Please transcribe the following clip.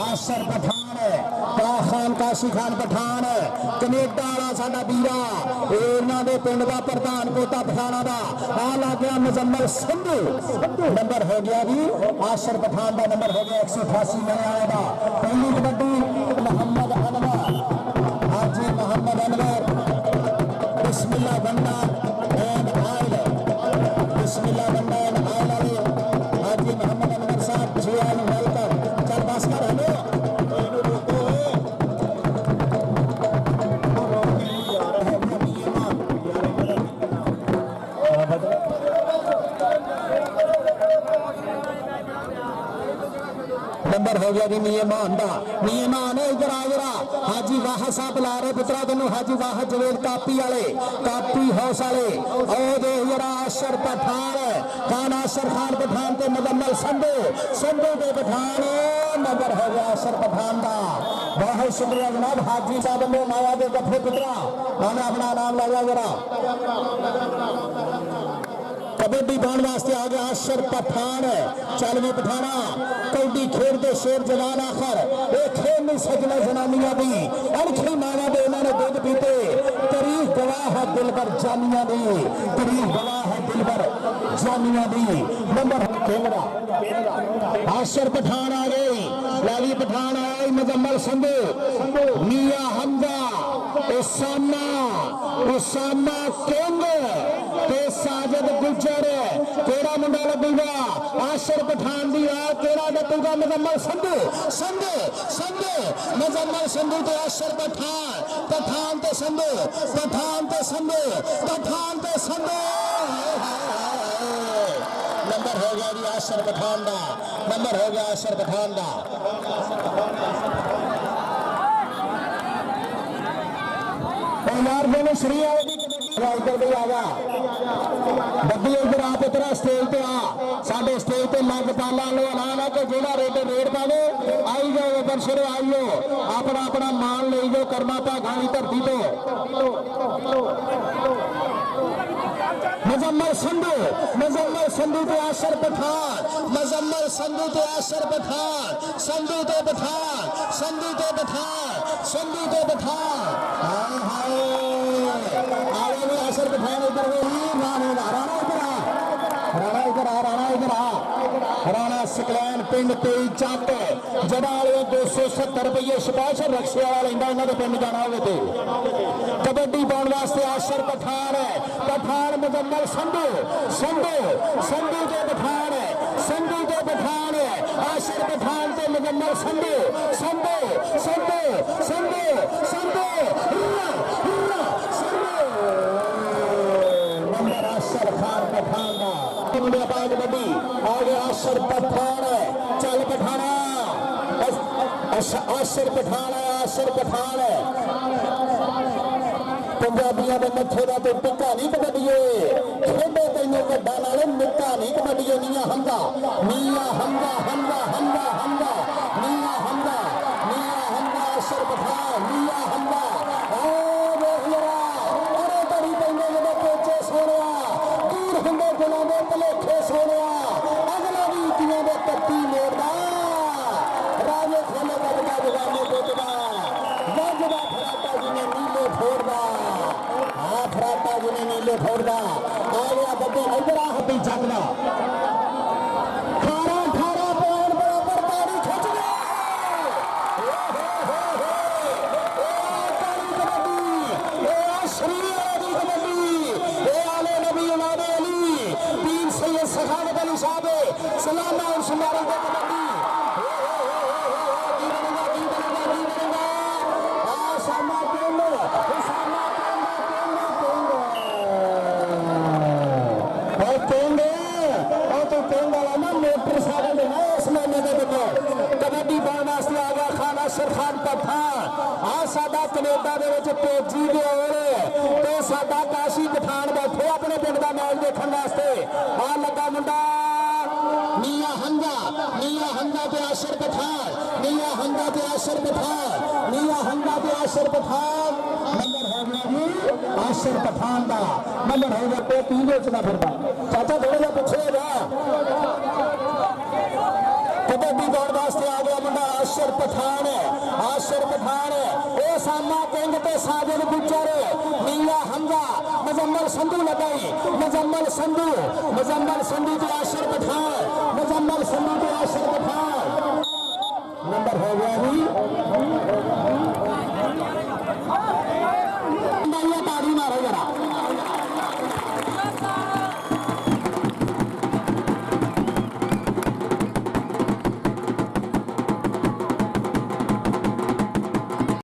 Ashar Pathan Khan Kashi Khan Pathan Canada वाला साडा वीरा इन्हां दे पिंड दा प्रधान पोता पठाना दा आ लग गया मुजम्मल संधू नंबर हो गया जी आशर पठान का नंबर हो गया 188 नया का पहली कबड्डी मोहम्मद अनवर हाजी मोहम्मद अनवर बिस्मिल्लाह बंदा एंड आयल बिस्मिल्लाह बंदा एंड आयल हाजी मोहम्मद अनवर साहब जी एंड वेलकम चल बस कर हेलो नंबर हो गया जी नियमान का नियमान इधर आ जरा हाजी वाह साहब ला रहे पुत्रा तेनों हाजी वाह जवेद कापी वाले कापी हाउस वाले और दे जरा आशर पठान खान आशर खान पठान ते मुजम्मल संधू संधू के पठान नंबर हो गया आशर पठान का बहुत शुक्रिया जनाब हाजी साहब ने माया के कथे पुत्रा मैंने अपना नाम लाया जरा कबड्डी पाने वास्ते आ गया आशर पठान चल भी पठाना कौडी खेल दे शेर जवान आखर ये खेल नहीं सजना जनानियां भी अणखी माना दे इन्होंने दूध पीते तारीख गवाह है दिल पर जानिया दी तारीख गवाह है दिल पर जानिया दी नंबर खेलना आशर पठान आ गई लाली पठान आई मुजम्मल संधू मियां हमजा उसामा उसामा किंग ते साजिद गुजर केड़ा मुंडा लगेगा आशर पठान दी आ केड़ा लगेगा मुजम्मल संधू संधू संधू मुजम्मल संधू ते आशर पठान पठान ते संधू पठान ते संधू पठान ते संधू नंबर हो गया जी आशर पठान का नंबर हो गया आशर पठान का यार दोनों श्री इधर भी आ गया बड्डी इधर आ पुत्रा स्टेज पे आ साडे स्टेज पे मग पाला लो ऐलान है कि जेड़ा रेट रेट पावे आई जाओ दर्शक आइयो अपना अपना मान ले जाओ करना पा घाणी धरती तो मुजम्मल संधू ते आशर पठान मुजम्मल संधू ते आशर पठान संधू ते पठान संधू ते पठान संधू ते पठान हाय हाय आगे आशर पठान इधर राणा इधर आ राणा सकलैन पिंड तेई चक जड़ाले 270 रुपये स्पेशल रक्शे वाला लेंदा इन्होंने पिंड जाना हो कबड्डी पाने वास्ते आशर पठान पठान मुजम्मल संधू संधू संधू के पठान संधू के पठान आशर पठान ते मुजम्मल संधू संधू संधू संधू संधू नंबर आशर खान पठान का कबड्डी आगे आशर पठान चल पठाना आशर पठान आशर पठान पंजाबियों के मथे का तो टिक्का नहीं कबड्डिए खेडे तेनों वड्डा नाल निक्का नहीं कबड्डिए मियां हमजा मियां हमजा हमजा हमजा हमजा मियां हमजा आशर पठान मियां हमजा भलेखे सोने अगला भी दिया कत्ती मोड़दा राजे खाने बजदा जगाने बेचदा वजदा फराटा जी ने नीले फोड़दा हाँ फराटा जी ने नीले फोड़दा आ गया बड्डे इधर आ हड्डी चकदा 18 पॉइंट बराबर ताड़ी खिंच गया सखावत अली साहब सलामा और सुनारा का कबड्डी मोटरसाइकिल इस महीने के कबड्डी पाने वास्ते आ गया खान आशर खान पठान आ साडा कनेडा दे तेजी दे ओले साडा काशी पठान बैठे अपने पिंड का मैच देखने वास्ते आ लगा मुंडा मियां हंगा ते आशर पठान मियां हंगा ते आशर पठान मियां हंगा ते आशर पठान नंबर हो गया जी आशर पठान का नंबर हो गया तो 3 बेचना फिरता चाचा थोड़ा जा पीछे जा कबड्डी दौड़ वास्ते आ गया मुंडा आशर पठान ए सामा किंग ते साजिद गुजर नीला हमजा मुजम्मल संधू लगाई मुजम्मल संधू तो आशर पठान